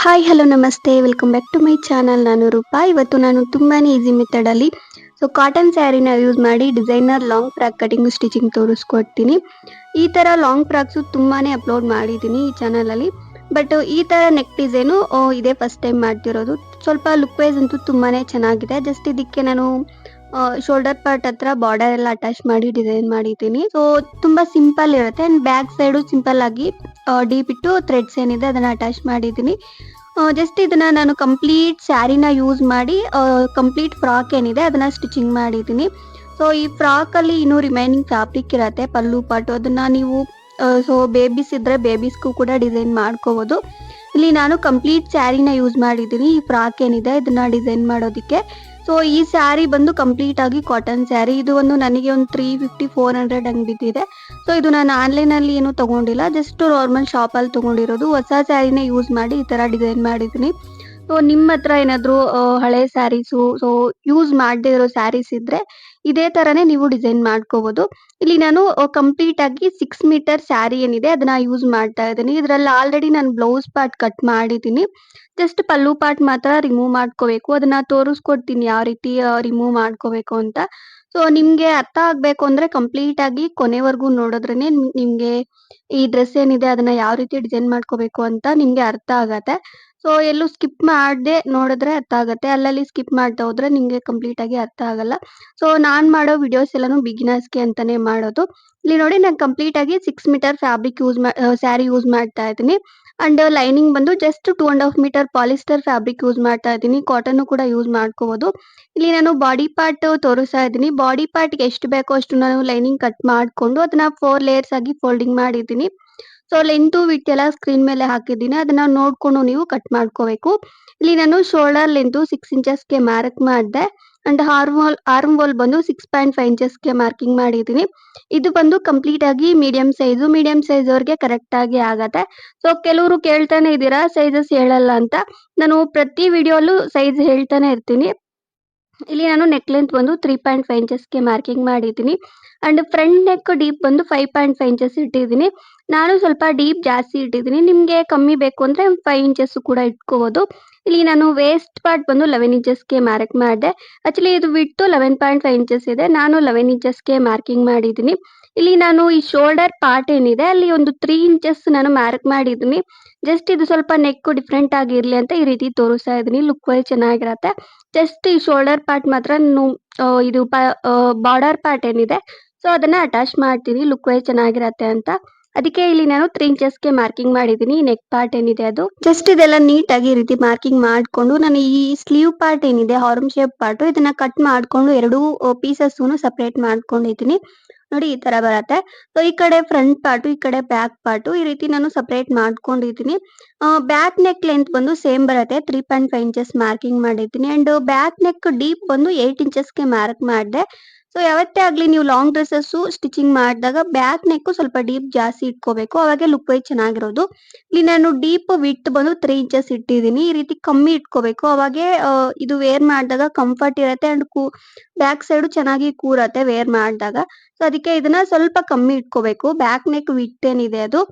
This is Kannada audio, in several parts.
ಹಾಯ್ ಹಲೋ ನಮಸ್ತೆ welcome back to my channel. ನಾನು ರೂಪಾ. ಇವತ್ತು ನಾನು ತುಂಬಾನೇ ಈಸಿ ಮೆಥಡಲ್ಲಿ ಕಾಟನ್ ಸ್ಯಾರಿನ ಯೂಸ್ ಮಾಡಿ designer long frock cutting stitching ತೋರಿಸ್ಕೊಡ್ತೀನಿ. ಈ ಥರ ಲಾಂಗ್ ಫ್ರಾಕ್ಸು ತುಂಬಾನೇ ಅಪ್ಲೋಡ್ ಮಾಡಿದ್ದೀನಿ ಈ ಚಾನಲಲ್ಲಿ. ಬಟ್ ಈ ಥರ ನೆಕ್ ಡಿಸೈನು ಇದೇ ಫಸ್ಟ್ ಟೈಮ್ ಮಾಡ್ತಿರೋದು. ಸ್ವಲ್ಪ ಲುಕ್ ವೈಸ್ ಅಂತೂ ತುಂಬಾನೇ ಚೆನ್ನಾಗಿದೆ. ಜಸ್ಟ್ ಇದಕ್ಕೆ ನಾನು ಶೋಲ್ಡರ್ ಪಾರ್ಟ್ ಹತ್ರ ಬಾರ್ಡರ್ ಎಲ್ಲ ಅಟ್ಯಾಚ್ ಮಾಡಿ ಡಿಸೈನ್ ಮಾಡಿದ್ದೀನಿ. ಸೊ ತುಂಬಾ ಸಿಂಪಲ್ ಇರುತ್ತೆ ಅಂಡ್ ಬ್ಯಾಕ್ ಸೈಡು ಸಿಂಪಲ್ ಆಗಿ ಡೀಪ್ ಇಟ್ಟು ಥ್ರೆಡ್ಸ್ ಏನಿದೆ ಅದನ್ನ ಅಟ್ಯಾಚ್ ಮಾಡಿದ್ದೀನಿ. ಜಸ್ಟ್ ಇದನ್ನ ನಾನು ಕಂಪ್ಲೀಟ್ ಸ್ಯಾರಿನ ಯೂಸ್ ಮಾಡಿ ಕಂಪ್ಲೀಟ್ ಫ್ರಾಕ್ ಏನಿದೆ ಅದನ್ನ ಸ್ಟಿಚಿಂಗ್ ಮಾಡಿದ್ದೀನಿ. ಸೊ ಈ ಫ್ರಾಕ್ ಅಲ್ಲಿ ಇನ್ನೂ ರಿಮೈನಿಂಗ್ ಫ್ಯಾಬ್ರಿಕ್ ಇರತ್ತೆ ಪಲ್ಲು ಪಾಟು, ಅದನ್ನ ನೀವು ಬೇಬೀಸ್ ಇದ್ರೆ ಬೇಬೀಸ್ಗೂ ಕೂಡ ಡಿಸೈನ್ ಮಾಡ್ಕೋಬಹುದು. ಇಲ್ಲಿ ನಾನು ಕಂಪ್ಲೀಟ್ ಸ್ಯಾರಿನ ಯೂಸ್ ಮಾಡಿದ್ದೀನಿ ಈ ಫ್ರಾಕ್ ಏನಿದೆ ಇದನ್ನ ಡಿಸೈನ್ ಮಾಡೋದಕ್ಕೆ. ಸೊ ಈ ಸ್ಯಾರಿ ಬಂದು ಕಂಪ್ಲೀಟ್ ಆಗಿ ಕಾಟನ್ ಸ್ಯಾರಿ. ಇದು ಒಂದು ನನಗೆ ಒಂದು 350-400 ಹಂಗೆ ಬಿದ್ದಿದೆ. ಸೊ ಇದು ನಾನು ಆನ್ಲೈನಲ್ಲಿ ಏನು ತಗೊಂಡಿಲ್ಲ, ಜಸ್ಟ್ ನಾರ್ಮಲ್ ಶಾಪಲ್ಲಿ ತಗೊಂಡಿರೋದು. ಹೊಸ ಸ್ಯಾರಿನೇ ಯೂಸ್ ಮಾಡಿ ಈ ಥರ ಡಿಸೈನ್ ಮಾಡಿದ್ದೀನಿ. ಸೊ ನಿಮ್ಮ ಹತ್ರ ಏನಾದರೂ ಹಳೆ ಸ್ಯಾರೀಸು ಯೂಸ್ ಮಾಡದೇ ಇರೋ ಸ್ಯಾರೀಸ್ ಇದ್ದರೆ ಇದೇ ಥರನೇ ನೀವು ಡಿಸೈನ್ ಮಾಡ್ಕೋಬೋದು. ಇಲ್ಲಿ ನಾನು ಕಂಪ್ಲೀಟ್ ಆಗಿ 6 ಮೀಟರ್ ಸ್ಯಾರಿ ಏನಿದೆ ಅದನ್ನ ಯೂಸ್ ಮಾಡ್ತಾ ಇದ್ದೀನಿ. ಇದರಲ್ಲಿ ಆಲ್ರೆಡಿ ನಾನು ಬ್ಲೌಸ್ ಪಾರ್ಟ್ ಕಟ್ ಮಾಡಿದ್ದೀನಿ. ಜಸ್ಟ್ ಪಲ್ಲು ಪಾರ್ಟ್ ಮಾತ್ರ ರಿಮೂವ್ ಮಾಡ್ಕೋಬೇಕು. ಅದನ್ನ ತೋರಿಸ್ಕೊಡ್ತೀನಿ ಯಾವ ರೀತಿ ರಿಮೂವ್ ಮಾಡ್ಕೋಬೇಕು ಅಂತ. ಸೊ ನಿಮಗೆ ಅರ್ಥ ಆಗಬೇಕು ಅಂದರೆ ಕಂಪ್ಲೀಟ್ ಆಗಿ ಕೊನೆವರೆಗೂ ನೋಡಿದ್ರೇನೆ ನಿಮಗೆ ಈ ಡ್ರೆಸ್ ಏನಿದೆ ಅದನ್ನ ಯಾವ ರೀತಿ ಡಿಸೈನ್ ಮಾಡ್ಕೋಬೇಕು ಅಂತ ನಿಮಗೆ ಅರ್ಥ ಆಗತ್ತೆ. ಸೊ ಎಲ್ಲೂ ಸ್ಕಿಪ್ ಮಾಡದೆ ನೋಡಿದ್ರೆ ಅರ್ಥ ಆಗತ್ತೆ. ಅಲ್ಲಲ್ಲಿ ಸ್ಕಿಪ್ ಮಾಡ್ತಾ ಹೋದ್ರೆ ನಿಮಗೆ ಕಂಪ್ಲೀಟ್ ಆಗಿ ಅರ್ಥ ಆಗಲ್ಲ. ಸೊ ನಾನು ಮಾಡೋ ವಿಡಿಯೋಸ್ ಎಲ್ಲಾನು ಬಿಗಿನರ್ಸ್‌ಗೆ ಅಂತಾನೆ ಮಾಡೋದು. ಇಲ್ಲಿ ನೋಡಿ ನಾನು ಕಂಪ್ಲೀಟ್ ಆಗಿ 6 ಮೀಟರ್ ಫ್ಯಾಬ್ರಿಕ್ ಸ್ಯಾರಿ ಯೂಸ್ ಮಾಡ್ತಾ ಇದ್ದೀನಿ. ಅಂಡ್ ಲೈನಿಂಗ್ ಬಂದು just 2.5 metre polyester fabric use ಮಾಡ್ತಾ ಇದ್ದೀನಿ. ಕಾಟನ್ ಕೂಡ ಯೂಸ್ ಮಾಡ್ಕೋಬಹುದು. ಇಲ್ಲಿ ನಾನು ಬಾಡಿ ಪಾರ್ಟ್ ತೋರಿಸ್ತಾ ಇದ್ದೀನಿ. ಬಾಡಿ ಪಾರ್ಟ್‌ಗೆ ಎಷ್ಟು ಬೇಕೋ ಅಷ್ಟು ನಾನು ಲೈನಿಂಗ್ ಕಟ್ ಮಾಡ್ಕೊಂಡು ಅದನ್ನ 4 ಲೇಯರ್ಸ್ ಆಗಿ ಫೋಲ್ಡಿಂಗ್ ಮಾಡಿದ್ದೀನಿ. ಸೊ ಲೆಂತು ವಿಡ್ತ್ ಎಲ್ಲ ಸ್ಕ್ರೀನ್ ಮೇಲೆ ಹಾಕಿದ್ದೀನಿ. ಅದನ್ನ ನೋಡ್ಕೊಂಡು ನೀವು ಕಟ್ ಮಾಡ್ಕೋಬೇಕು. ಇಲ್ಲಿ ನಾನು ಶೋಲ್ಡರ್ ಲೆಂತು 6 ಇಂಚಸ್‌ಗೆ ಮಾರ್ಕ್ ಮಾಡಿದೆ. ಅಂಡ್ ಆರ್ಮ್ ಹೋಲ್ ಬಂದು 6.5 ಇಂಚಸ್‌ಗೆ ಮಾರ್ಕಿಂಗ್ ಮಾಡಿದ್ದೀನಿ. ಇದು ಬಂದು ಕಂಪ್ಲೀಟ್ ಆಗಿ ಮೀಡಿಯಂ ಸೈಜು. ಮೀಡಿಯಂ ಸೈಜ್ ಅವ್ರಿಗೆ ಕರೆಕ್ಟ್ ಆಗಿ ಆಗತ್ತೆ. ಸೊ ಕೆಲವರು ಕೇಳ್ತಾನೆ ಇದ್ದೀರಾ ಸೈಜಸ್ ಹೇಳಲ್ಲ ಅಂತ. ನಾನು ಪ್ರತಿ ವಿಡಿಯೋಲ್ಲೂ ಸೈಜ್ ಹೇಳ್ತಾನೆ ಇರ್ತೀನಿ. ಇಲ್ಲಿ ನಾನು ನೆಕ್ ಲೆಂತ್ ಬಂದು 3.5 ಇಂಚಸ್‌ಗೆ ಮಾರ್ಕಿಂಗ್ ಮಾಡಿದ್ದೀನಿ. ಅಂಡ್ ಫ್ರಂಟ್ ನೆಕ್ ಡೀಪ್ ಬಂದು 5.5 ಇಂಚಸ್ ಇಟ್ಟಿದ್ದೀನಿ. ನಾನು ಸ್ವಲ್ಪ ಡೀಪ್ ಜಾಸ್ತಿ ಇಟ್ಟಿದ್ದೀನಿ. ನಿಮಗೆ ಕಮ್ಮಿ ಬೇಕು ಅಂದರೆ 5 ಇಂಚಸ್ ಕೂಡ ಇಟ್ಕೋಬಹುದು. ಇಲ್ಲಿ ನಾನು ವೇಸ್ಟ್ ಪಾರ್ಟ್ ಬಂದು 11 ಇಂಚಸ್‌ಗೆ ಮಾರ್ಕ್ ಮಾಡಿದೆ. ಆಕ್ಚುಲಿ ಇದು ವಿಡ್ತ್ 11.5 ಇಂಚಸ್ ಇದೆ. ನಾನು 11 ಇಂಚಸ್‌ಗೆ ಮಾರ್ಕಿಂಗ್ ಮಾಡಿದ್ದೀನಿ. ಇಲ್ಲಿ ನಾನು ಈ ಶೋಲ್ಡರ್ ಪಾರ್ಟ್ ಏನಿದೆ ಅಲ್ಲಿ ಒಂದು 3 ಇಂಚಸ್ ನಾನು ಮಾರ್ಕ್ ಮಾಡಿದ್ದೀನಿ. ಜಸ್ಟ್ ಇದು ಸ್ವಲ್ಪ ನೆಕ್ ಡಿಫ್ರೆಂಟ್ ಆಗಿರಲಿ ಅಂತ ಈ ರೀತಿ ತೋರಿಸ್ತಾ ಇದ್ದೀನಿ. ಲುಕ್ ವೈಸ್ ಚೆನ್ನಾಗಿರತ್ತೆ. ಜಸ್ಟ್ ಈ ಶೋಲ್ಡರ್ ಪಾರ್ಟ್ ಮಾತ್ರ ನಾನು ಇದು ಬಾರ್ಡರ್ ಪಾರ್ಟ್ ಏನಿದೆ ಸೊ ಅದನ್ನ ಅಟ್ಯಾಚ್ ಮಾಡ್ತೀನಿ ಲುಕ್ ವೈಸ್ ಚೆನ್ನಾಗಿರತ್ತೆ ಅಂತ. ಅದಕ್ಕೆ ಇಲ್ಲಿ ನಾನು 3 ಇಂಚಸ್‌ಗೆ ಮಾರ್ಕಿಂಗ್ ಮಾಡಿದ್ದೀನಿ. ನೆಕ್ ಪಾರ್ಟ್ ಏನಿದೆ ಅದು ಜಸ್ಟ್ ಇದೆಲ್ಲ ನೀಟಾಗಿ ಈ ರೀತಿ ಮಾರ್ಕಿಂಗ್ ಮಾಡಿಕೊಂಡು ನಾನು ಈ ಸ್ಲೀವ್ ಪಾರ್ಟ್ ಏನಿದೆ ಹಾರ್ಮ್ ಶೇಪ್ ಪಾರ್ಟ್ ಇದನ್ನ ಕಟ್ ಮಾಡಿಕೊಂಡು ಎರಡು ಪೀಸಸ್ಸನ್ನು ಸಪರೇಟ್ ಮಾಡ್ಕೊಂಡಿದ್ದೀನಿ. ನೋಡಿ ಈ ತರ ಬರುತ್ತೆ. ಸೊ ಈ ಕಡೆ ಫ್ರಂಟ್ ಪಾರ್ಟು ಈ ಕಡೆ ಬ್ಯಾಕ್ ಪಾರ್ಟು ಈ ರೀತಿ ನಾನು ಸಪರೇಟ್ ಮಾಡ್ಕೊಂಡಿದ್ದೀನಿ. ಬ್ಯಾಕ್ ನೆಕ್ ಲೆಂತ್ ಬಂದು ಸೇಮ್ ಬರುತ್ತೆ. 3.5 ಇಂಚಸ್ ಮಾರ್ಕಿಂಗ್ ಮಾಡಿದ್ದೀನಿ. ಅಂಡ್ ಬ್ಯಾಕ್ ನೆಕ್ ಡೀಪ್ ಬಂದು 8 ಇಂಚಸ್‌ಗೆ ಮಾರ್ಕ್ ಮಾಡಿದೆ. ಸೊ ಯಾವತ್ತೇ ಆಗಲಿ ನೀವು ಲಾಂಗ್ ಡ್ರೆಸ್ಸಸ್ಸು ಸ್ಟಿಚಿಂಗ್ ಮಾಡಿದಾಗ ಬ್ಯಾಕ್ ನೆಕ್ಕು ಸ್ವಲ್ಪ ಡೀಪ್ ಜಾಸ್ತಿ ಇಟ್ಕೋಬೇಕು. ಅವಾಗೆ ಲುಕ್ ವೈಸ್ ಚೆನ್ನಾಗಿರೋದು. ಇಲ್ಲಿ ನಾನು ಡೀಪ್ ವಿಡ್ತ್ ಬಂದು 3 ಇಂಚಸ್ ಇಟ್ಟಿದ್ದೀನಿ. ಈ ರೀತಿ ಕಮ್ಮಿ ಇಟ್ಕೋಬೇಕು. ಅವಾಗೆ ಇದು ವೇರ್ ಮಾಡಿದಾಗ ಕಂಫರ್ಟ್ ಇರುತ್ತೆ ಅಂಡ್ ಬ್ಯಾಕ್ ಸೈಡು ಚೆನ್ನಾಗಿ ಕೂರತ್ತೆ ವೇರ್ ಮಾಡಿದಾಗ. ಸೊ ಅದಕ್ಕೆ ಇದನ್ನ ಸ್ವಲ್ಪ ಕಮ್ಮಿ ಇಟ್ಕೋಬೇಕು. ಬ್ಯಾಕ್ ನೆಕ್ ವಿಡ್ತ್ ಏನಿದೆ ಅದು.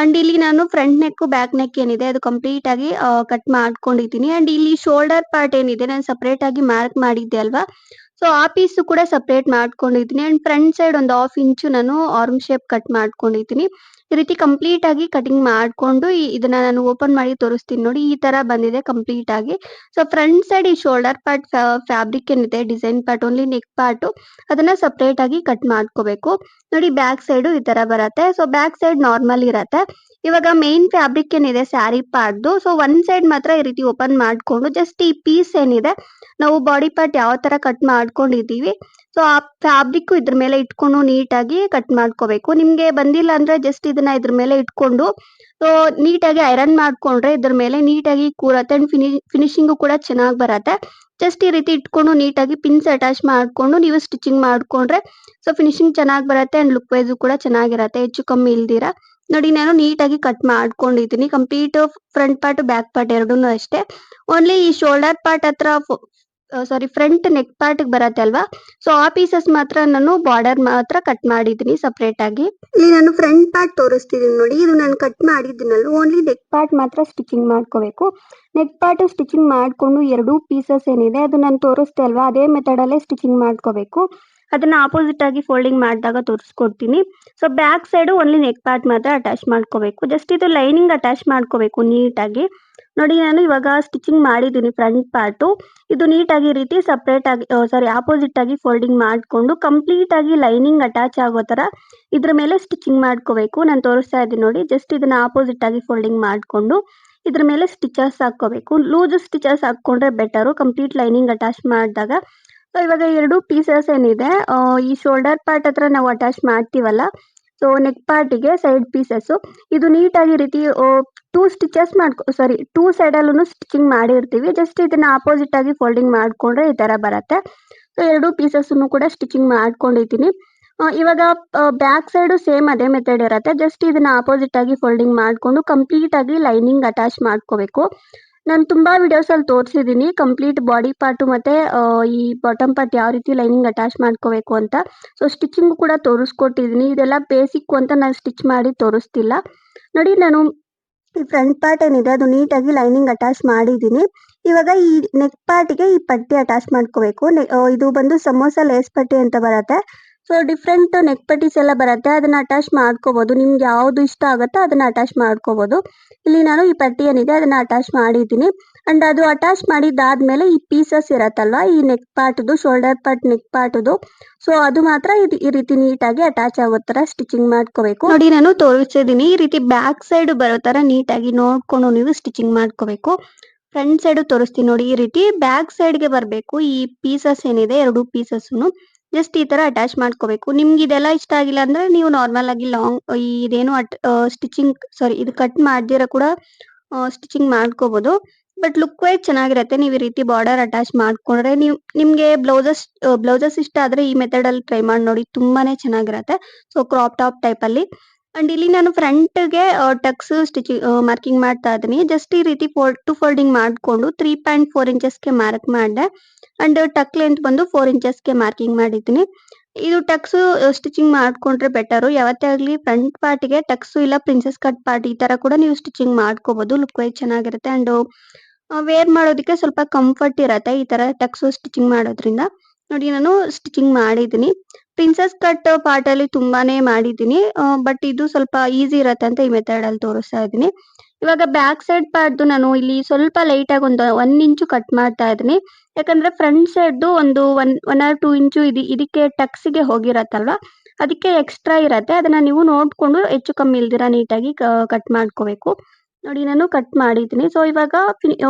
ಅಂಡ್ ಇಲ್ಲಿ ನಾನು ಫ್ರಂಟ್ ನೆಕ್ ಬ್ಯಾಕ್ ನೆಕ್ ಏನಿದೆ ಅದು ಕಂಪ್ಲೀಟ್ ಆಗಿ ಕಟ್ ಮಾಡ್ಕೊಂಡಿದ್ದೀನಿ. ಅಂಡ್ ಇಲ್ಲಿ ಶೋಲ್ಡರ್ ಪಾರ್ಟ್ ಏನಿದೆ ನಾನು ಸಪರೇಟ್ ಆಗಿ ಮಾರ್ಕ್ ಮಾಡಿದ್ದೆ ಅಲ್ವಾ, ಸೊ ಆ ಪೀಸು ಕೂಡ ಸಪರೇಟ್ ಮಾಡ್ಕೊಂಡಿದ್ದೀನಿ. ಅಂಡ್ ಫ್ರಂಟ್ ಸೈಡ್ ಒಂದು 1/2 ಇಂಚು ನಾನು ಆರ್ಮ್ ಶೇಪ್ ಕಟ್ ಮಾಡ್ಕೊಂಡಿದ್ದೀನಿ. ಈ ರೀತಿ ಕಂಪ್ಲೀಟ್ ಆಗಿ ಕಟಿಂಗ್ ಮಾಡ್ಕೊಂಡು ಇದನ್ನ ನಾನು ಓಪನ್ ಮಾಡಿ ತೋರಿಸ್ತೀನಿ ನೋಡಿ. ಈ ತರ ಬಂದಿದೆ ಕಂಪ್ಲೀಟ್ ಆಗಿ. ಸೊ ಫ್ರಂಟ್ ಸೈಡ್ ಈ ಶೋಲ್ಡರ್ ಪಾರ್ಟ್ ಫ್ಯಾಬ್ರಿಕ್ ಏನಿದೆ design part only neck part ಅದನ್ನ ಸಪರೇಟ್ ಆಗಿ ಕಟ್ ಮಾಡ್ಕೋಬೇಕು. ನೋಡಿ ಬ್ಯಾಕ್ ಸೈಡು ಈ ತರ ಬರುತ್ತೆ. ಸೊ ಬ್ಯಾಕ್ ಸೈಡ್ ನಾರ್ಮಲ್ ಇರತ್ತೆ. ಇವಾಗ ಮೇನ್ ಫ್ಯಾಬ್ರಿಕ್ ಏನಿದೆ ಸ್ಯಾರಿ ಪಾರ್ಟ್‌ದು ಸೊ ಒಂದ್ ಸೈಡ್ ಮಾತ್ರ ಈ ರೀತಿ ಓಪನ್ ಮಾಡ್ಕೊಂಡು ಜಸ್ಟ್ ಈ ಪೀಸ್ ಏನಿದೆ ನಾವು ಬಾಡಿ ಪಾರ್ಟ್ ಯಾವ ತರ ಕಟ್ ಮಾಡ್ಕೊಂಡಿದ್ದೀವಿ ಸೊ ಆ ಫ್ಯಾಬ್ರಿಕ್ ಇದ್ರ ಮೇಲೆ ಇಟ್ಕೊಂಡು ನೀಟಾಗಿ ಕಟ್ ಮಾಡ್ಕೋಬೇಕು. ನಿಮ್ಗೆ ಬಂದಿಲ್ಲ ಅಂದ್ರೆ ಜಸ್ಟ್ ಇದನ್ನ ಇದ್ರ ಮೇಲೆ ಇಟ್ಕೊಂಡು ಸೊ ನೀಟಾಗಿ ಐರನ್ ಮಾಡ್ಕೊಂಡ್ರೆ ಇದ್ರ ಮೇಲೆ ನೀಟಾಗಿ ಕೂರತ್ತೆ ಅಂಡ್ ಫಿನಿಶಿಂಗು ಕೂಡ ಚೆನ್ನಾಗಿ ಬರತ್ತೆ. ಜಸ್ಟ್ ಈ ರೀತಿ ಇಟ್ಕೊಂಡು ನೀಟಾಗಿ ಪಿನ್ಸ್ ಅಟ್ಯಾಚ್ ಮಾಡ್ಕೊಂಡು ನೀವು ಸ್ಟಿಚಿಂಗ್ ಮಾಡ್ಕೊಂಡ್ರೆ ಸೊ ಫಿನಿಶಿಂಗ್ ಚೆನ್ನಾಗಿ ಬರುತ್ತೆ ಅಂಡ್ ಲುಕ್ ವೈಸು ಕೂಡ ಚೆನ್ನಾಗಿರತ್ತೆ ಹೆಚ್ಚು ಕಮ್ಮಿ ಇಲ್ದಿರ. ನೋಡಿ ನಾನು ನೀಟಾಗಿ ಕಟ್ ಮಾಡ್ಕೊಂಡಿದ್ದೀನಿ. Complete front part back part ಎರಡೂನು ಅಷ್ಟೇ. ಓನ್ಲಿ ಈ ಶೋಲ್ಡರ್ ಪಾರ್ಟ್ ಹತ್ರ ಸಾರಿ ಫ್ರಂಟ್ ನೆಕ್ ಪಾರ್ಟ್ ಬರತ್ತೆ ಅಲ್ವಾ, ಸೊ ಆ ಪೀಸಸ್ ಮಾತ್ರ ನಾನು ಬಾರ್ಡರ್ ಮಾತ್ರ ಕಟ್ ಮಾಡಿದ್ದೀನಿ ಸಪರೇಟ್ ಆಗಿ. ಇಲ್ಲಿ ನಾನು ಫ್ರಂಟ್ ಪಾರ್ಟ್ ತೋರಿಸ್ತಿದ್ದೀನಿ ನೋಡಿ, ಇದು ನಾನು ಕಟ್ ಮಾಡಿದ್ದೀನಲ್ಲ, ಓನ್ಲಿ ನೆಕ್ ಪಾರ್ಟ್ ಮಾತ್ರ ಸ್ಟಿಚಿಂಗ್ ಮಾಡ್ಕೋಬೇಕು. ನೆಕ್ ಪಾರ್ಟ್ ಸ್ಟಿಚಿಂಗ್ ಮಾಡಿಕೊಂಡು ಎರಡೂ ಪೀಸಸ್ ಏನಿದೆ ಅದು ನಾನು ತೋರಿಸ್ತೆ ಅಲ್ವಾ, ಅದೇ ಮೆಥಡಲ್ಲೇ ಸ್ಟಿಚಿಂಗ್ ಮಾಡ್ಕೋಬೇಕು. ಅದನ್ನ ಆಪೋಸಿಟ್ ಆಗಿ ಫೋಲ್ಡಿಂಗ್ ಮಾಡಿದಾಗ ತೋರಿಸ್ಕೊಡ್ತೀನಿ. So back side only neck part ಮಾತ್ರ ಅಟ್ಯಾಚ್ ಮಾಡ್ಕೋಬೇಕು. ಜಸ್ಟ್ ಇದು ಲೈನಿಂಗ್ ಅಟ್ಯಾಚ್ ಮಾಡ್ಕೋಬೇಕು ನೀಟಾಗಿ. ನೋಡಿ ನಾನು ಇವಾಗ ಸ್ಟಿಚಿಂಗ್ ಮಾಡಿದ್ದೀನಿ ಫ್ರಂಟ್ ಪಾರ್ಟು. ಇದು ನೀಟಾಗಿ ಈ ರೀತಿ ಸಪ್ರೇಟ್ ಆಗಿ ಆಪೋಸಿಟ್ ಆಗಿ ಫೋಲ್ಡಿಂಗ್ ಮಾಡಿಕೊಂಡು ಕಂಪ್ಲೀಟ್ ಆಗಿ ಲೈನಿಂಗ್ ಅಟ್ಯಾಚ್ ಆಗೋ ಥರ ಇದ್ರ ಮೇಲೆ ಸ್ಟಿಚಿಂಗ್ ಮಾಡ್ಕೋಬೇಕು. ನಾನು ತೋರಿಸ್ತಾ ಇದ್ದೀನಿ ನೋಡಿ, ಜಸ್ಟ್ ಇದನ್ನ ಆಪೋಸಿಟ್ ಆಗಿ ಫೋಲ್ಡಿಂಗ್ ಮಾಡಿಕೊಂಡು ಇದ್ರ ಮೇಲೆ ಸ್ಟಿಚಸ್ ಹಾಕೋಬೇಕು. ಲೂಸ್ ಸ್ಟಿಚಸ್ ಹಾಕ್ಕೊಂಡ್ರೆ ಬೆಟರು ಕಂಪ್ಲೀಟ್ ಲೈನಿಂಗ್ ಅಟ್ಯಾಚ್ ಮಾಡಿದಾಗ. ಸೊ ಇವಾಗ ಎರಡು ಪೀಸಸ್ ಏನಿದೆ ಈ ಶೋಲ್ಡರ್ ಪಾರ್ಟ್ ಹತ್ರ ನಾವು ಅಟ್ಯಾಚ್ ಮಾಡ್ತೀವಲ್ಲ, ಸೊ ನೆಕ್ ಪಾರ್ಟಿಗೆ ಸೈಡ್ ಪೀಸಸ್ಸು ಇದು ನೀಟಾಗಿ ರೀತಿ ಟೂ ಸೈಡಲ್ಲೂ ಸ್ಟಿಚಿಂಗ್ ಮಾಡಿರ್ತೀವಿ. ಜಸ್ಟ್ ಇದನ್ನ ಆಪೋಸಿಟ್ ಆಗಿ ಫೋಲ್ಡಿಂಗ್ ಮಾಡಿಕೊಂಡ್ರೆ ಈ ಥರ ಬರುತ್ತೆ. ಸೊ ಎರಡು ಪೀಸಸ್ಸನ್ನು ಕೂಡ ಸ್ಟಿಚಿಂಗ್ ಮಾಡ್ಕೊಂಡಿದ್ದೀನಿ. ಇವಾಗ ಬ್ಯಾಕ್ ಸೈಡು ಸೇಮ್ ಅದೇ ಮೆಥಡ್ ಇರುತ್ತೆ. ಜಸ್ಟ್ ಇದನ್ನ ಆಪೋಸಿಟ್ ಆಗಿ ಫೋಲ್ಡಿಂಗ್ ಮಾಡಿಕೊಂಡು ಕಂಪ್ಲೀಟ್ ಆಗಿ ಲೈನಿಂಗ್ ಅಟ್ಯಾಚ್ ಮಾಡ್ಕೋಬೇಕು. ನಾನು ತುಂಬಾ ವಿಡಿಯೋಸಲ್ಲಿ ತೋರಿಸಿದ್ದೀನಿ ಕಂಪ್ಲೀಟ್ ಬಾಡಿ ಪಾರ್ಟು ಮತ್ತು ಈ ಬಾಟಮ್ ಪಾರ್ಟ್ ಯಾವ ರೀತಿ ಲೈನಿಂಗ್ ಅಟ್ಯಾಚ್ ಮಾಡ್ಕೋಬೇಕು ಅಂತ. ಸೊ ಸ್ಟಿಚಿಂಗು ಕೂಡ ತೋರಿಸ್ಕೊಟ್ಟಿದ್ದೀನಿ. ಇದೆಲ್ಲ ಬೇಸಿಕ್ಕು ಅಂತ ನಾನು ಸ್ಟಿಚ್ ಮಾಡಿ ತೋರಿಸ್ತಿಲ್ಲ. ನೋಡಿ ನಾನು ಈ ಫ್ರಂಟ್ ಪಾರ್ಟ್ ಏನಿದೆ ಅದು ನೀಟಾಗಿ ಲೈನಿಂಗ್ ಅಟ್ಯಾಚ್ ಮಾಡಿದ್ದೀನಿ. ಇವಾಗ ಈ ನೆಕ್ ಪಾರ್ಟಿಗೆ ಈ ಪಟ್ಟಿ ಅಟ್ಯಾಚ್ ಮಾಡ್ಕೋಬೇಕು. ಇದು ಬಂದು ಸಮೋಸ ಲೇಸ್ ಪಟ್ಟಿ ಅಂತ ಬರುತ್ತೆ. ಸೊ ಡಿಫ್ರೆಂಟ್ ನೆಕ್ ಪಟ್ಟೀಸ್ ಎಲ್ಲ ಬರುತ್ತೆ, ಅದನ್ನ ಅಟ್ಯಾಚ್ ಮಾಡ್ಕೋಬೋದು. ನಿಮ್ಗೆ ಯಾವುದು ಇಷ್ಟ ಆಗುತ್ತೋ ಅದನ್ನ ಅಟ್ಯಾಚ್ ಮಾಡ್ಕೋಬೋದು. ಇಲ್ಲಿ ನಾನು ಈ ಪಟ್ಟಿ ಏನಿದೆ ಅದನ್ನ ಅಟ್ಯಾಚ್ ಮಾಡಿದ್ದೀನಿ. ಅಂಡ್ ಅದು ಅಟ್ಯಾಚ್ ಮಾಡಿದ್ದಾದ್ಮೇಲೆ ಈ ಪೀಸಸ್ ಇರತ್ತಲ್ವಾ, ಈ ನೆಕ್ ಪಾರ್ಟ್ದು ಶೋಲ್ಡರ್ ಪಾರ್ಟ್ ನೆಕ್ ಪಾರ್ಟ್ದು, ಸೊ ಅದು ಮಾತ್ರ ಈ ರೀತಿ ನೀಟಾಗಿ ಅಟ್ಯಾಚ್ ಆಗೋ ಥರ ಸ್ಟಿಚಿಂಗ್ ಮಾಡ್ಕೋಬೇಕು. ನೋಡಿ ನಾನು ತೋರಿಸ್ತಿದ್ದೀನಿ, ಈ ರೀತಿ ಬ್ಯಾಕ್ ಸೈಡ್ ಬರೋ ಥರ ನೀಟಾಗಿ ನೋಡ್ಕೊಂಡು ನೀವು ಸ್ಟಿಚಿಂಗ್ ಮಾಡ್ಕೋಬೇಕು. ಫ್ರಂಟ್ ಸೈಡು ತೋರಿಸ್ತೀನಿ ನೋಡಿ, ಈ ರೀತಿ ಬ್ಯಾಕ್ ಸೈಡ್ಗೆ ಬರಬೇಕು. ಈ ಪೀಸಸ್ ಏನಿದೆ ಎರಡು ಪೀಸಸ್ನು ಜಸ್ಟ್ ಈ ಥರ ಅಟ್ಯಾಚ್ ಮಾಡ್ಕೋಬೇಕು. ನಿಮ್ಗೆ ಇದೆಲ್ಲ ಇಷ್ಟ ಆಗಿಲ್ಲ ಅಂದರೆ ನೀವು ನಾರ್ಮಲ್ ಆಗಿ ಇದೇನು ಇದು ಕಟ್ ಮಾಡ್ದಿರ ಕೂಡ ಸ್ಟಿಚಿಂಗ್ ಮಾಡ್ಕೋಬೋದು. ಬಟ್ ಲುಕ್ ವೈಸ್ ಚೆನ್ನಾಗಿರುತ್ತೆ. ನೀವು ಈ ರೀತಿ ಬಾರ್ಡರ್ ಅಟ್ಯಾಚ್ ಮಾಡ್ಕೊಂಡ್ರೆ ನಿಮಗೆ ಬ್ಲೌಸಸ್ ಇಷ್ಟ ಆದರೆ ಈ ಮೆಥಡಲ್ಲಿ ಟ್ರೈ ಮಾಡಿ ನೋಡಿ, ತುಂಬಾನೇ ಚೆನ್ನಾಗಿರುತ್ತೆ. ಸೊ ಕ್ರಾಪ್ ಟಾಪ್ ಟೈಪಲ್ಲಿ. ಅಂಡ್ ಇಲ್ಲಿ ನಾನು ಫ್ರಂಟ್ಗೆ ಟಕ್ಸ್ ಸ್ಟಿಚಿಂಗ್ ಮಾರ್ಕಿಂಗ್ ಮಾಡ್ತಾ ಇದ್ದೀನಿ. ಜಸ್ಟ್ ಈ ರೀತಿ ಫೋಲ್ಡಿಂಗ್ ಮಾಡಿಕೊಂಡು 3.4 ಇಂಚಸ್ಗೆ ಮಾರ್ಕ್ ಮಾಡಿದೆ. ಅಂಡ್ ಟಕ್ ಲೆಂತ್ ಬಂದು 4 ಇಂಚಸ್ಗೆ ಮಾರ್ಕಿಂಗ್ ಮಾಡಿದ್ದೀನಿ. ಇದು ಟಕ್ಸ್ ಸ್ಟಿಚಿಂಗ್ ಮಾಡ್ಕೊಂಡ್ರೆ ಬೆಟರು. ಯಾವತ್ತೇ ಆಗಲಿ ಫ್ರಂಟ್ ಪಾರ್ಟಿಗೆ ಟಕ್ಸು ಇಲ್ಲ ಪ್ರಿನ್ಸೆಸ್ ಕಟ್ ಪಾರ್ಟ್ ಈ ಥರ ಕೂಡ ನೀವು ಸ್ಟಿಚಿಂಗ್ ಮಾಡ್ಕೋಬೋದು. ಲುಕ್ ವೈಸ್ ಚೆನ್ನಾಗಿರುತ್ತೆ. ಅಂಡ್ ವೇರ್ ಮಾಡೋದಕ್ಕೆ ಸ್ವಲ್ಪ ಕಂಫರ್ಟ್ ಇರುತ್ತೆ ಈ ಥರ ಟಕ್ಸು ಸ್ಟಿಚಿಂಗ್ ಮಾಡೋದ್ರಿಂದ. ನೋಡಿ ನಾನು ಸ್ಟಿಚಿಂಗ್ ಮಾಡಿದ್ದೀನಿ. ಪ್ರಿನ್ಸೆಸ್ ಕಟ್ ಪಾರ್ಟಲ್ಲಿ ತುಂಬಾನೇ ಮಾಡಿದ್ದೀನಿ, ಬಟ್ ಇದು ಸ್ವಲ್ಪ ಈಸಿ ಇರುತ್ತೆ ಅಂತ ಈ ಮೆಥಡಲ್ಲಿ ತೋರಿಸ್ತಾ ಇದ್ದೀನಿ. ಇವಾಗ ಬ್ಯಾಕ್ ಸೈಡ್ ಪಾರ್ಟ್ದು ನಾನು ಇಲ್ಲಿ ಸ್ವಲ್ಪ ಲೈಟಾಗಿ ಒಂದು 1 ಇಂಚು ಕಟ್ ಮಾಡ್ತಾ ಇದ್ದೀನಿ. ಯಾಕಂದ್ರೆ ಫ್ರಂಟ್ ಸೈಡ್ದು ಒಂದು 1 ಆರ್ 2 ಇಂಚು ಇದಕ್ಕೆ ಟಕ್ಸಿಗೆ ಹೋಗಿರತ್ತಲ್ವಾ, ಅದಕ್ಕೆ ಎಕ್ಸ್ಟ್ರಾ ಇರತ್ತೆ. ಅದನ್ನ ನೀವು ನೋಡ್ಕೊಂಡು ಹೆಚ್ಚು ಕಮ್ಮಿ ಇಲ್ದಿರ ನೀಟಾಗಿ ಕಟ್ ಮಾಡ್ಕೋಬೇಕು. ನೋಡಿ ನಾನು ಕಟ್ ಮಾಡಿದ್ದೀನಿ. ಸೊ ಇವಾಗ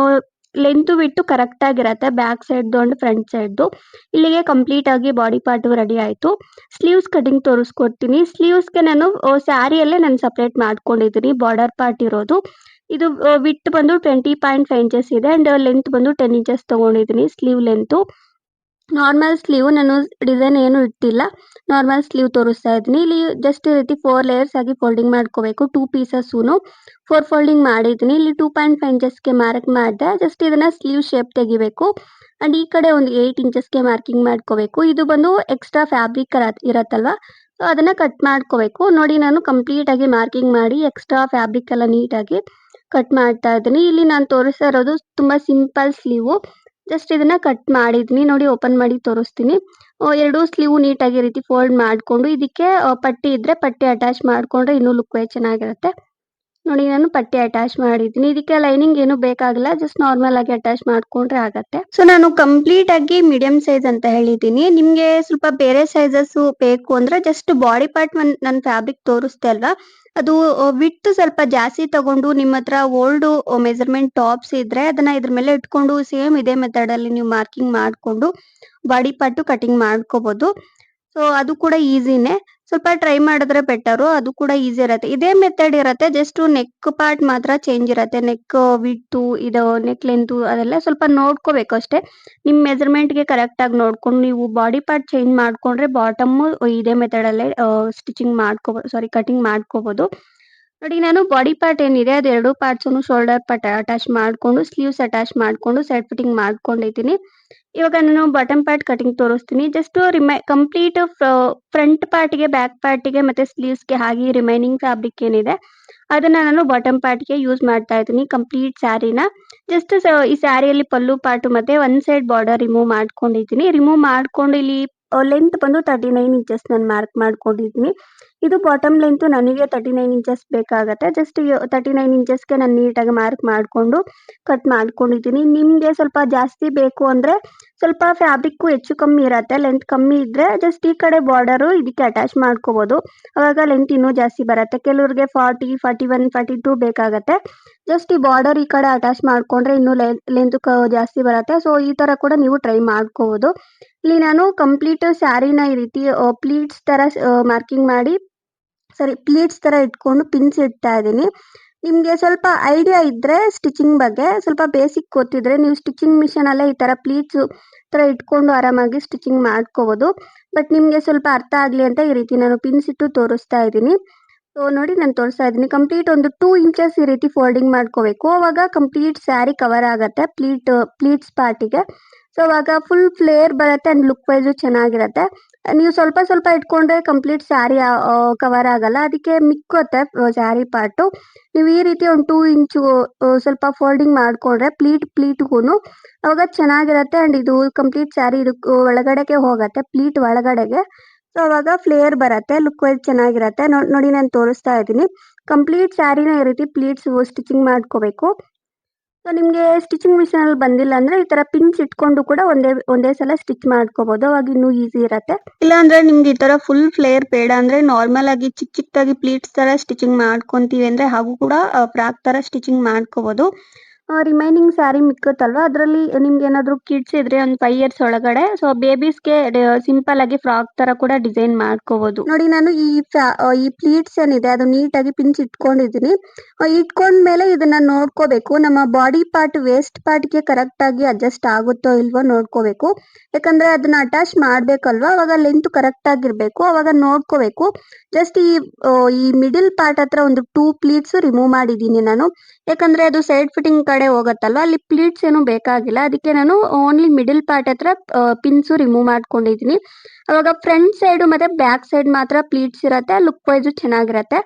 ಲೆಂತ್ ಬಿಟ್ಟು ಕರೆಕ್ಟ್ ಆಗಿರತ್ತೆ ಬ್ಯಾಕ್ ಸೈಡ್ದು ಅಂಡ್ ಫ್ರಂಟ್ ಸೈಡ್ದು. ಇಲ್ಲಿಗೆ ಕಂಪ್ಲೀಟ್ ಆಗಿ ಬಾಡಿ ಪಾರ್ಟ್ ರೆಡಿ ಆಯ್ತು. ಸ್ಲೀವ್ಸ್ ಕಟಿಂಗ್ ತೋರಿಸ್ಕೊಡ್ತೀನಿ. ಸ್ಲೀವ್ಸ್ಗೆ ನಾನು ಸ್ಯಾರಿಯಲ್ಲೇ ನಾನು ಸಪ್ರೇಟ್ ಮಾಡ್ಕೊಂಡಿದ್ದೀನಿ ಬಾರ್ಡರ್ ಪಾರ್ಟ್ ಇರೋದು. ಇದು ವಿಡ್ತ್ ಬಂದು 20.5 ಇಂಚಸ್ ಇದೆ ಅಂಡ್ ಲೆಂತ್ ಬಂದು 10 ಇಂಚಸ್ ತಗೊಂಡಿದ್ದೀನಿ ಸ್ಲೀವ್ ಲೆಂತು. ನಾರ್ಮಲ್ ಸ್ಲೀವ್ ನಾನು ಡಿಸೈನ್ ಏನು ಇಟ್ಟಿಲ್ಲ, ನಾರ್ಮಲ್ ಸ್ಲೀವ್ ತೋರಿಸ್ತಾ ಇದ್ದೀನಿ. ಇಲ್ಲಿ ಜಸ್ಟ್ ಈ ರೀತಿ 4 ಲೇಯರ್ಸ್ ಆಗಿ ಫೋಲ್ಡಿಂಗ್ ಮಾಡ್ಕೋಬೇಕು. 2 ಪೀಸಸ್ಸೂನು 4 ಫೋಲ್ಡಿಂಗ್ ಮಾಡಿದ್ದೀನಿ. ಇಲ್ಲಿ 2.5 ಇಂಚಸ್ಗೆ ಮಾರ್ಕ್ ಮಾಡಿದೆ. ಜಸ್ಟ್ ಇದನ್ನ ಸ್ಲೀವ್ ಶೇಪ್ ತೆಗಿಬೇಕು. ಅಂಡ್ ಈ ಕಡೆ ಒಂದು 8 ಇಂಚಸ್ಗೆ ಮಾರ್ಕಿಂಗ್ ಮಾಡ್ಕೋಬೇಕು. ಇದು ಬಂದು ಎಕ್ಸ್ಟ್ರಾ ಫ್ಯಾಬ್ರಿಕ್ ಇರತ್ತಲ್ವಾ, ಸೊ ಅದನ್ನ ಕಟ್ ಮಾಡ್ಕೋಬೇಕು. ನೋಡಿ ನಾನು ಕಂಪ್ಲೀಟ್ ಆಗಿ ಮಾರ್ಕಿಂಗ್ ಮಾಡಿ ಎಕ್ಸ್ಟ್ರಾ ಫ್ಯಾಬ್ರಿಕ್ ಎಲ್ಲ ನೀಟಾಗಿ ಕಟ್ ಮಾಡ್ತಾ ಇದ್ದೀನಿ. ಇಲ್ಲಿ ನಾನು ತೋರಿಸ್ತಾ ಇರೋದು ತುಂಬಾ ಸಿಂಪಲ್ ಸ್ಲೀವು. ಜಸ್ಟ್ ಇದನ್ನ ಕಟ್ ಮಾಡಿದ್ದೀನಿ. ನೋಡಿ ಓಪನ್ ಮಾಡಿ ತೋರಿಸ್ತೀನಿ. ಎರಡೂ ಸ್ಲೀವ್ ನೀಟಾಗಿ ಈ ರೀತಿ ಫೋಲ್ಡ್ ಮಾಡಿಕೊಂಡು ಇದಕ್ಕೆ ಪಟ್ಟಿ ಇದ್ರೆ ಪಟ್ಟಿ ಅಟ್ಯಾಚ್ ಮಾಡಿಕೊಂಡ್ರೆ ಇನ್ನೂ ಲುಕ್ ವೈಸ್ ಚೆನ್ನಾಗಿರುತ್ತೆ. ನೋಡಿ ನಾನು ಪಟ್ಟಿ ಅಟ್ಯಾಚ್ ಮಾಡಿದ್ದೀನಿ. ಇದಕ್ಕೆ ಲೈನಿಂಗ್ ಏನು ಬೇಕಾಗಿಲ್ಲ, ಜಸ್ಟ್ ನಾರ್ಮಲ್ ಆಗಿ ಅಟ್ಯಾಚ್ ಮಾಡ್ಕೊಂಡ್ರೆ ಆಗತ್ತೆ. ಸೊ ನಾನು ಕಂಪ್ಲೀಟ್ ಆಗಿ ಮೀಡಿಯಂ ಸೈಜ್ ಅಂತ ಹೇಳಿದ್ದೀನಿ. ನಿಮ್ಗೆ ಸ್ವಲ್ಪ ಬೇರೆ ಸೈಜಸ್ ಬೇಕು ಅಂದ್ರೆ ಜಸ್ಟ್ ಬಾಡಿ ಪಾರ್ಟ್ ನಾನು ಫ್ಯಾಬ್ರಿಕ್ ತೋರಿಸ್ದೆ ಅಲ್ವಾ, ಅದು ವಿಡ್ತ್ ಸ್ವಲ್ಪ ಜಾಸ್ತಿ ತಗೊಂಡು ನಿಮ್ಮ ಹತ್ರ ಓಲ್ಡ್ ಮೆಜರ್ಮೆಂಟ್ ಟಾಪ್ಸ್ ಇದ್ರೆ ಅದನ್ನ ಇದ್ರ ಮೇಲೆ ಇಟ್ಕೊಂಡು ಸೇಮ್ ಇದೇ ಮೆಥಡ್ ಅಲ್ಲಿ ನೀವು ಮಾರ್ಕಿಂಗ್ ಮಾಡ್ಕೊಂಡು ಬಾಡಿ ಪಾರ್ಟ್ ಕಟಿಂಗ್ ಮಾಡ್ಕೋಬಹುದು. ಸೊ ಅದು ಕೂಡ ಈಸಿನೇ. ಸ್ವಲ್ಪ ಟ್ರೈ ಮಾಡಿದ್ರೆ ಬೆಟರು, ಅದು ಕೂಡ ಈಸಿ ಇರುತ್ತೆ. ಇದೇ ಮೆಥಡ್ ಇರುತ್ತೆ, ಜಸ್ಟ್ ನೆಕ್ ಪಾರ್ಟ್ ಮಾತ್ರ ಚೇಂಜ್ ಇರುತ್ತೆ. ನೆಕ್ ವಿಡ್ತು ಇದು ನೆಕ್ ಲೆಂತು ಅದೆಲ್ಲ ಸ್ವಲ್ಪ ನೋಡ್ಕೋಬೇಕು ಅಷ್ಟೇ. ನಿಮ್ಮ ಮೆಜರ್ಮೆಂಟ್ಗೆ ಕರೆಕ್ಟಾಗಿ ನೋಡ್ಕೊಂಡು ನೀವು ಬಾಡಿ ಪಾರ್ಟ್ ಚೇಂಜ್ ಮಾಡ್ಕೊಂಡ್ರೆ ಬಾಟಮ್ಮು ಇದೇ ಮೆಥಡಲ್ಲೇ ಕಟಿಂಗ್ ಮಾಡ್ಕೋಬೋದು. ನೋಡಿ ನಾನು ಬಾಡಿ ಪಾರ್ಟ್ ಏನಿದೆ ಅದು ಎರಡು ಪಾರ್ಟ್ಸನ್ನು ಶೋಲ್ಡರ್ ಪಾರ್ಟ್ ಅಟ್ಯಾಚ್ ಮಾಡಿಕೊಂಡು ಸ್ಲೀವ್ಸ್ ಅಟ್ಯಾಚ್ ಮಾಡಿಕೊಂಡು ಸೈಡ್ ಫಿಟ್ಟಿಂಗ್ ಮಾಡ್ಕೊಂಡಿದ್ದೀನಿ. ಇವಾಗ ನಾನು ಬಾಟಮ್ ಪಾರ್ಟ್ ಕಟಿಂಗ್ ತೋರಿಸ್ತೀನಿ. ಜಸ್ಟ್ ಕಂಪ್ಲೀಟ್ ಫ್ರಂಟ್ ಪಾರ್ಟ್‌ಗೆ, ಬ್ಯಾಕ್ ಪಾರ್ಟ್‌ಗೆ ಮತ್ತೆ ಸ್ಲೀವ್ಸ್‌ಗೆ ಹಾಗೆ ರಿಮೈನಿಂಗ್ ಫ್ಯಾಬ್ರಿಕ್ ಏನಿದೆ ಅದನ್ನ ನಾನು ಬಾಟಮ್ ಪಾರ್ಟ್‌ಗೆ ಯೂಸ್ ಮಾಡ್ತಾ ಇದ್ದೀನಿ ಕಂಪ್ಲೀಟ್ ಸ್ಯಾರಿನ. ಜಸ್ಟ್ ಈ ಸ್ಯಾರಿಯಲ್ಲಿ ಪಲ್ಲು ಪಾರ್ಟ್ ಮತ್ತೆ ಒನ್ ಸೈಡ್ ಬಾರ್ಡರ್ ರಿಮೂವ್ ಮಾಡ್ಕೊಂಡಿದ್ದೀನಿ. ರಿಮೂವ್ ಮಾಡ್ಕೊಂಡು ಇಲ್ಲಿ ಲೆಂತ್ ಬಂದು 39 ಇಂಚಸ್ ನಾನು ಮಾರ್ಕ್ ಮಾಡ್ಕೊಂಡಿದ್ದೀನಿ. ಇದು ಬಾಟಮ್ ಲೆಂತ್ ನನಗೆ 39 ಇಂಚಸ್ ಬೇಕಾಗತ್ತೆ. ಜಸ್ಟ್ 39 ಇಂಚಸ್‌ಗೆ ನಾನು ನೀಟಾಗಿ ಮಾರ್ಕ್ ಮಾಡ್ಕೊಂಡು ಕಟ್ ಮಾಡ್ಕೊಂಡಿದ್ದೀನಿ. ನಿಮ್ಗೆ ಸ್ವಲ್ಪ ಜಾಸ್ತಿ ಬೇಕು ಅಂದ್ರೆ ಸ್ವಲ್ಪ ಫ್ಯಾಬ್ರಿಕ್ಕು ಹೆಚ್ಚು ಕಮ್ಮಿ ಇರತ್ತೆ. ಲೆಂತ್ ಕಮ್ಮಿ ಇದ್ರೆ ಜಸ್ಟ್ ಈ ಕಡೆ ಬಾರ್ಡರು ಇದಕ್ಕೆ ಅಟ್ಯಾಚ್ ಮಾಡ್ಕೋಬಹುದು. ಅವಾಗ ಲೆಂತ್ ಇನ್ನೂ ಜಾಸ್ತಿ ಬರುತ್ತೆ. ಕೆಲವ್ರಿಗೆ 40, 41, 42 ಬೇಕಾಗತ್ತೆ. ಜಸ್ಟ್ ಈ ಬಾರ್ಡರ್ ಈ ಕಡೆ ಅಟ್ಯಾಚ್ ಮಾಡ್ಕೊಂಡ್ರೆ ಇನ್ನೂ ಲೆಂತ್ ಜಾಸ್ತಿ ಬರುತ್ತೆ. ಸೊ ಈ ತರ ಕೂಡ ನೀವು ಟ್ರೈ ಮಾಡ್ಕೋಬಹುದು. ಇಲ್ಲಿ ನಾನು ಕಂಪ್ಲೀಟ್ ಸ್ಯಾರಿನ ಈ ರೀತಿ ಪ್ಲೀಟ್ಸ್ ತರ ಮಾರ್ಕಿಂಗ್ ಮಾಡಿ ಪ್ಲೀಟ್ಸ್ ತರ ಇಟ್ಕೊಂಡು ಪಿನ್ಸ್ ಇಡ್ತಾ ಇದ್ದೀನಿ. ನಿಮ್ಗೆ ಸ್ವಲ್ಪ ಐಡಿಯಾ ಇದ್ರೆ ಸ್ಟಿಚಿಂಗ್ ಬಗ್ಗೆ ಸ್ವಲ್ಪ ಬೇಸಿಕ್ ಗೊತ್ತಿದ್ರೆ ನೀವು ಸ್ಟಿಚಿಂಗ್ ಮಿಷನ್ ಅಲ್ಲೇ ಈ ತರ ಪ್ಲೀಟ್ಸ್ ತರ ಇಟ್ಕೊಂಡು ಆರಾಮಾಗಿ ಸ್ಟಿಚಿಂಗ್ ಮಾಡ್ಕೋಬಹುದು. ಬಟ್ ನಿಮ್ಗೆ ಸ್ವಲ್ಪ ಅರ್ಥ ಆಗ್ಲಿ ಅಂತ ಈ ರೀತಿ ನಾನು ಪಿನ್ಸ್ ಇಟ್ಟು ತೋರಿಸ್ತಾ ಇದ್ದೀನಿ. ಸೊ ನೋಡಿ ನಾನು ತೋರಿಸ್ತಾ ಇದ್ದೀನಿ. ಕಂಪ್ಲೀಟ್ ಒಂದು 2 ಇಂಚಸ್ ಈ ರೀತಿ ಫೋಲ್ಡಿಂಗ್ ಮಾಡ್ಕೋಬೇಕು. ಅವಾಗ ಕಂಪ್ಲೀಟ್ ಸ್ಯಾರಿ ಕವರ್ ಆಗತ್ತೆ ಪ್ಲೀಟ್ಸ್ ಪಾರ್ಟಿಗೆ. ಸೊ ಅವಾಗ ಫುಲ್ ಫ್ಲೇರ್ ಬರುತ್ತೆ ಅಂಡ್ ಲುಕ್ ವೈಸ್ ಚೆನ್ನಾಗಿರುತ್ತೆ. ನೀವು ಸ್ವಲ್ಪ ಸ್ವಲ್ಪ ಇಟ್ಕೊಂಡ್ರೆ ಕಂಪ್ಲೀಟ್ ಸ್ಯಾರಿ ಕವರ್ ಆಗಲ್ಲ. ಅದಕ್ಕೆ ಮಿಕ್ಕುತ್ತೆ ಸ್ಯಾರಿ ಪಾರ್ಟು. ನೀವು ಈ ರೀತಿ ಒಂದು 2 ಇಂಚು ಸ್ವಲ್ಪ ಫೋಲ್ಡಿಂಗ್ ಮಾಡ್ಕೊಂಡ್ರೆ ಪ್ಲೀಟ್‌ಗೂನು ಅವಾಗ ಚೆನ್ನಾಗಿರುತ್ತೆ ಅಂಡ್ ಇದು ಕಂಪ್ಲೀಟ್ ಸ್ಯಾರಿ ಇದಕ್ಕೆ ಒಳಗಡೆಗೆ ಹೋಗತ್ತೆ ಪ್ಲೀಟ್ ಒಳಗಡೆಗೆ. ಸೊ ಅವಾಗ ಫ್ಲೇರ್ ಬರುತ್ತೆ. ಲುಕ್ ವೈಸ್ ಚೆನ್ನಾಗಿರುತ್ತೆ. ನೋಡಿ ನಾನು ತೋರಿಸ್ತಾ ಇದ್ದೀನಿ. ಕಂಪ್ಲೀಟ್ ಸ್ಯಾರಿನ ಈ ರೀತಿ ಪ್ಲೀಟ್ಸ್ ಸ್ಟಿಚಿಂಗ್ ಮಾಡ್ಕೋಬೇಕು. ಸೊ ನಿಮ್ಗೆ ಸ್ಟಿಚಿಂಗ್ ಮಿಷನ್ ಬಂದಿಲ್ಲ ಅಂದ್ರೆ ಈ ತರ ಪಿನ್ಸ್ ಇಟ್ಕೊಂಡು ಕೂಡ ಒಂದೇ ಸಲ ಸ್ಟಿಚ್ ಮಾಡ್ಕೋಬಹುದು. ಅವಾಗ ಇನ್ನೂ ಈಸಿ ಇರತ್ತೆ. ಇಲ್ಲ ಅಂದ್ರೆ ನಿಮ್ಗೆ ಈ ತರ ಫುಲ್ ಫ್ಲೇರ್ ಬೇಡ ಅಂದ್ರೆ ನಾರ್ಮಲ್ ಆಗಿ ಚಿಕ್ಕದಾಗಿ ಪ್ಲೀಟ್ಸ್ ತರ ಸ್ಟಿಚಿಂಗ್ ಮಾಡ್ಕೊಂತೀವಿ ಅಂದ್ರೆ ಹಾಗೂ ಕೂಡ ಫ್ರಾಕ್ ತರ ಸ್ಟಿಚಿಂಗ್ ಮಾಡ್ಕೋಬಹುದು. ರಿಮೈನಿಂಗ್ ಸ್ಯಾರಿ ಮಿಕ್ಕುತ್ತಲ್ವಾ ಅದರಲ್ಲಿ ನಿಮ್ಗೆ ಏನಾದ್ರು ಕಿಡ್ಸ್ ಇದ್ರೆ ಒಂದು 5 ಇಯರ್ಸ್ ಒಳಗಡೆ ಸೊ ಬೇಬೀಸ್ಗೆ ಸಿಂಪಲ್ ಆಗಿ ಫ್ರಾಕ್ ತರ ಕೂಡ ಡಿಸೈನ್ ಮಾಡ್ಕೋಬಹುದು. ನೋಡಿ ನಾನು ಈ ಪ್ಲೀಟ್ಸ್ ಏನಿದೆ ಅದು ನೀಟಾಗಿ ಪಿನ್ಸ್ ಇಟ್ಕೊಂಡಿದ್ದೀನಿ. ಇಟ್ಕೊಂಡ್ಮೇಲೆ ಇದನ್ನ ನೋಡ್ಕೋಬೇಕು. ನಮ್ಮ ಬಾಡಿ ಪಾರ್ಟ್ ವೇಸ್ಟ್ ಪಾರ್ಟ್‌ಗೆ ಕರೆಕ್ಟ್ ಆಗಿ ಅಡ್ಜಸ್ಟ್ ಆಗುತ್ತೋ ಇಲ್ವೋ ನೋಡ್ಕೋಬೇಕು. ಯಾಕಂದ್ರೆ ಅದನ್ನ ಅಟ್ಯಾಚ್ ಮಾಡ್ಬೇಕಲ್ವಾ ಅವಾಗ ಲೆಂತ್ ಕರೆಕ್ಟ್ ಆಗಿರ್ಬೇಕು. ಅವಾಗ ನೋಡ್ಕೋಬೇಕು. ಜಸ್ಟ್ ಈ ಮಿಡಲ್ ಪಾರ್ಟ್ ಹತ್ರ ಒಂದು 2 ಪ್ಲೀಟ್ಸ್ ರಿಮೂವ್ ಮಾಡಿದ್ದೀನಿ ನಾನು. ಯಾಕಂದ್ರೆ ಅದು ಸೈಡ್ ಫಿಟ್ಟಿಂಗ್ ಕಡೆ ಹೋಗುತ್ತಲ್ವಾ ಅಲ್ಲಿ ಪ್ಲೀಟ್ಸ್ ಏನು ಬೇಕಾಗಿಲ್ಲ. ಅದಕ್ಕೆ ನಾನು ಓನ್ಲಿ ಮಿಡಲ್ ಪಾರ್ಟ್ ಹತ್ರ ಪಿನ್ಸ್ ರಿಮೂವ್ ಮಾಡ್ಕೊಂಡಿದ್ದೀನಿ. ಅವಾಗ ಫ್ರಂಟ್ ಸೈಡ್ ಮತ್ತೆ ಬ್ಯಾಕ್ ಸೈಡ್ ಮಾತ್ರ ಪ್ಲೀಟ್ಸ್ ಇರತ್ತೆ. ಲುಕ್ ವೈಸ್ ಚೆನ್ನಾಗಿರತ್ತೆ.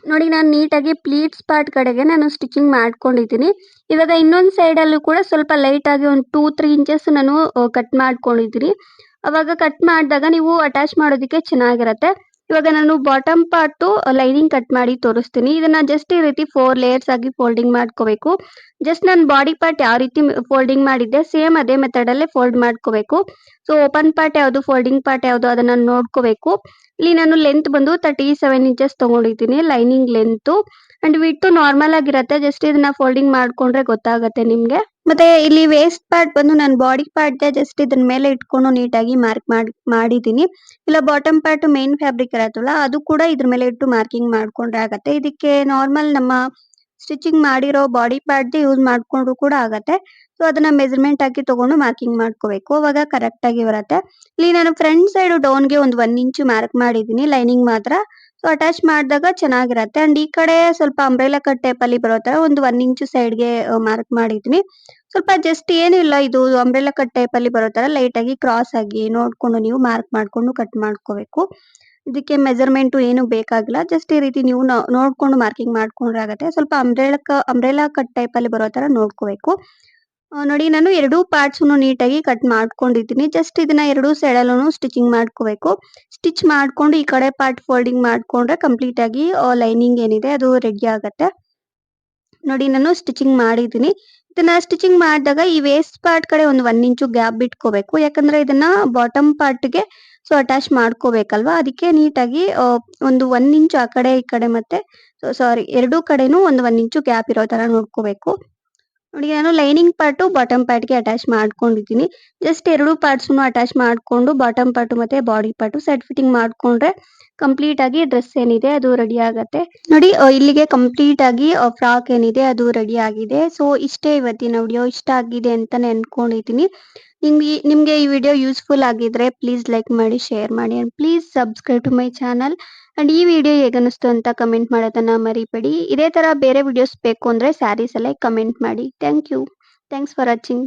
ನೋಡಿ ನಾನು ನೀಟಾಗಿ ಪ್ಲೀಟ್ಸ್ ಪಾರ್ಟ್ ಕಡೆಗೆ ನಾನು ಸ್ಟಿಚಿಂಗ್ ಮಾಡ್ಕೊಂಡಿದ್ದೀನಿ. ಇವಾಗ ಇನ್ನೊಂದು ಸೈಡ್ ಅಲ್ಲೂ ಕೂಡ ಸ್ವಲ್ಪ ಲೈಟ್ ಆಗಿ ಒಂದು 2-3 ಇಂಚಸ್ ನಾನು ಕಟ್ ಮಾಡ್ಕೊಂಡಿದ್ದೀನಿ. ಅವಾಗ ಕಟ್ ಮಾಡಿದಾಗ ನೀವು ಅಟ್ಯಾಚ್ ಮಾಡೋದಕ್ಕೆ ಚೆನ್ನಾಗಿರತ್ತೆ. ಇವಾಗ ನಾನು ಬಾಟಮ್ ಪಾರ್ಟು ಲೈನಿಂಗ್ ಕಟ್ ಮಾಡಿ ತೋರಿಸ್ತೀನಿ. ಇದನ್ನ ಜಸ್ಟ್ ಈ ರೀತಿ 4 ಲೇಯರ್ಸ್ ಆಗಿ ಫೋಲ್ಡಿಂಗ್ ಮಾಡ್ಕೋಬೇಕು. ಜಸ್ಟ್ ನಾನು ಬಾಡಿ ಪಾರ್ಟ್ ಯಾವ ರೀತಿ ಫೋಲ್ಡಿಂಗ್ ಮಾಡಿದ್ದೆ ಸೇಮ್ ಅದೇ ಮೆಥಡ್ ಅಲ್ಲೇ ಫೋಲ್ಡ್ ಮಾಡ್ಕೋಬೇಕು. ಸೊ ಓಪನ್ ಪಾರ್ಟ್ ಯಾವುದು ಫೋಲ್ಡಿಂಗ್ ಪಾರ್ಟ್ ಯಾವುದು ಅದನ್ನ ನೋಡ್ಕೋಬೇಕು. ಇಲ್ಲಿ ನಾನು ಲೆಂತ್ ಬಂದು 37 ಇಂಚಸ್ ತಗೊಂಡಿದ್ದೀನಿ lining length and width normal ಆಗಿರತ್ತೆ. ಜಸ್ಟ್ ಇದನ್ನ ಫೋಲ್ಡಿಂಗ್ ಮಾಡ್ಕೊಂಡ್ರೆ ಗೊತ್ತಾಗತ್ತೆ ನಿಮ್ಗೆ. ಮತ್ತೆ ಇಲ್ಲಿ ವೇಸ್ಟ್ ಪಾರ್ಟ್ ಬಂದು ನಾನು ಬಾಡಿ ಪಾರ್ಟ್‌ಗೆ ಜಸ್ಟ್ ಇದನ್ನ ಮೇಲೆ ಇಟ್ಕೊಂಡು ನೀಟಾಗಿ ಮಾರ್ಕ್ ಮಾಡಿದ್ದೀನಿ. ಇಲ್ಲ ಬಾಟಮ್ ಪಾರ್ಟ್ ಮೇನ್ ಫ್ಯಾಬ್ರಿಕ್ ಇರತ್ತಲ್ಲ ಅದು ಕೂಡ ಇದ್ರ ಮೇಲೆ ಇಟ್ಟು ಮಾರ್ಕಿಂಗ್ ಮಾಡ್ಕೊಂಡ್ರೆ ಆಗತ್ತೆ. ಇದಕ್ಕೆ ನಾರ್ಮಲ್ ನಮ್ಮ ಸ್ಟಿಚಿಂಗ್ ಮಾಡಿರೋ ಬಾಡಿ ಪಾರ್ಟ್‌ದೇ ಯೂಸ್ ಮಾಡ್ಕೊಂಡ್ರು ಕೂಡ ಆಗತ್ತೆ. ಸೊ ಅದನ್ನ ಮೆಜರ್ಮೆಂಟ್ ಹಾಕಿ ತಗೊಂಡು ಮಾರ್ಕಿಂಗ್ ಮಾಡ್ಕೋಬೇಕು. ಅವಾಗ ಕರೆಕ್ಟ್ ಆಗಿ ಬರುತ್ತೆ. ಇಲ್ಲಿ ನಾನು ಫ್ರಂಟ್ ಸೈಡ್ ಡೌನ್‌ಗೆ ಒಂದು 1 ಇಂಚು ಮಾರ್ಕ್ ಮಾಡಿದ್ದೀನಿ ಲೈನಿಂಗ್ ಮಾತ್ರ. ಸೊ ಅಟ್ಯಾಚ್ ಮಾಡಿದಾಗ ಚೆನ್ನಾಗಿರತ್ತೆ ಅಂಡ್ ಈ ಕಡೆ ಸ್ವಲ್ಪ ಅಂಬ್ರೆಲಾ ಕಟ್ ಟೈಪ್ ಅಲ್ಲಿ ಬರೋ ತರ ಒಂದು 1 ಇಂಚು ಸೈಡ್‌ಗೆ ಮಾರ್ಕ್ ಮಾಡಿದ್ದೀನಿ. ಸ್ವಲ್ಪ ಜಸ್ಟ್ ಏನು ಇಲ್ಲ ಇದು ಅಂಬ್ರೆಲಾ ಕಟ್ ಟೈಪ್ ಅಲ್ಲಿ ಬರೋ ತರ ಲೈಟ್ ಆಗಿ ಕ್ರಾಸ್ ಆಗಿ ನೋಡ್ಕೊಂಡು ನೀವು ಮಾರ್ಕ್ ಮಾಡ್ಕೊಂಡು ಕಟ್ ಮಾಡ್ಕೋಬೇಕು. ಇದಕ್ಕೆ ಮೆಜರ್ಮೆಂಟ್ ಏನು ಬೇಕಾಗಿಲ್ಲ. ಜಸ್ಟ್ ಈ ರೀತಿ ನೀವು ನೋಡ್ಕೊಂಡು ಮಾರ್ಕಿಂಗ್ ಮಾಡ್ಕೊಂಡ್ರೆ ಆಗತ್ತೆ. ಸ್ವಲ್ಪ ಅಂಬ್ರೆಲಾ ಕಟ್ ಟೈಪ್ ಅಲ್ಲಿ ಬರೋ ತರ ನೋಡ್ಕೋಬೇಕು. ನೋಡಿ ನಾನು 2 ಪಾರ್ಟ್ಸ್‌ನು ನೀಟಾಗಿ ಕಟ್ ಮಾಡ್ಕೊಂಡಿದ್ದೀನಿ. ಜಸ್ಟ್ ಇದನ್ನ 2 ಸೈಡಲ್ಲೂ ಸ್ಟಿಚಿಂಗ್ ಮಾಡ್ಕೋಬೇಕು. ಸ್ಟಿಚ್ ಮಾಡ್ಕೊಂಡು ಈ ಕಡೆ ಪಾರ್ಟ್ ಫೋಲ್ಡಿಂಗ್ ಮಾಡ್ಕೊಂಡ್ರೆ ಕಂಪ್ಲೀಟ್ ಆಗಿ ಲೈನಿಂಗ್ ಏನಿದೆ ಅದು ರೆಡಿ ಆಗತ್ತೆ. ನೋಡಿ ನಾನು ಸ್ಟಿಚಿಂಗ್ ಮಾಡಿದ್ದೀನಿ. ಇದನ್ನ ಸ್ಟಿಚಿಂಗ್ ಮಾಡಿದಾಗ ಈ ವೇಸ್ಟ್ ಪಾರ್ಟ್ ಕಡೆ ಒಂದು 1 ಇಂಚು ಗ್ಯಾಪ್ ಬಿಟ್ಕೋಬೇಕು. ಯಾಕಂದ್ರೆ ಇದನ್ನ ಬಾಟಮ್ ಪಾರ್ಟ್‌ಗೆ ಅಟ್ಯಾಚ್ ಮಾಡ್ಕೋಬೇಕಲ್ವಾ ಅದಕ್ಕೆ ನೀಟಾಗಿ ಒಂದು 1 ಇಂಚು ಆ ಕಡೆ ಈ ಕಡೆ ಮತ್ತೆ ಎರಡೂ ಕಡೆನೂ ಒಂದು 1 ಇಂಚು ಗ್ಯಾಪ್ ಇರೋ ತರ ನೋಡ್ಕೋಬೇಕು. ನೋಡಿ ನಾನು ಲೈನಿಂಗ್ ಪಾರ್ಟು ಬಾಟಮ್ ಪಾರ್ಟ್‌ಗೆ ಅಟ್ಯಾಚ್ ಮಾಡ್ಕೊಂಡಿದ್ದೀನಿ. ಜಸ್ಟ್ 2 ಪಾರ್ಟ್ಸ್‌ನು ಅಟ್ಯಾಚ್ ಮಾಡ್ಕೊಂಡು ಬಾಟಮ್ ಪಾರ್ಟ್ ಮತ್ತೆ ಬಾಡಿ ಪಾರ್ಟ್ ಸೆಟ್ ಫಿಟ್ಟಿಂಗ್ ಮಾಡ್ಕೊಂಡ್ರೆ ಕಂಪ್ಲೀಟ್ ಆಗಿ ಡ್ರೆಸ್ ಏನಿದೆ ಅದು ರೆಡಿ ಆಗತ್ತೆ. ನೋಡಿ ಇಲ್ಲಿಗೆ ಕಂಪ್ಲೀಟ್ ಆಗಿ ಫ್ರಾಕ್ ಏನಿದೆ ಅದು ರೆಡಿ ಆಗಿದೆ. ಸೊ ಇಷ್ಟೇ ಇವತ್ತಿನ ವಿಡಿಯೋ. ಇಷ್ಟ ಆಗಿದೆ ಅಂತಾನೆ ಅನ್ಕೊಂಡಿದ್ದೀನಿ. ನಿಮ್ಗೆ ಈ ವಿಡಿಯೋ ಯೂಸ್ಫುಲ್ ಆಗಿದ್ರೆ ಪ್ಲೀಸ್ ಲೈಕ್ ಮಾಡಿ, ಶೇರ್ ಮಾಡಿ and please subscribe to my channel. And ಈ ವಿಡಿಯೋ ಹೇಗನ್ನಿಸ್ತು ಅಂತ ಕಮೆಂಟ್ ಮಾಡೋದನ್ನ ಮರಿಬೇಡಿ. ಇದೇ ತರ ಬೇರೆ ವಿಡಿಯೋಸ್ ಬೇಕು ಅಂದ್ರೆ ಸ್ಯಾರೀಸ್ ಅಲ್ಲೇ ಕಮೆಂಟ್ ಮಾಡಿ. Thank you. Thanks for watching.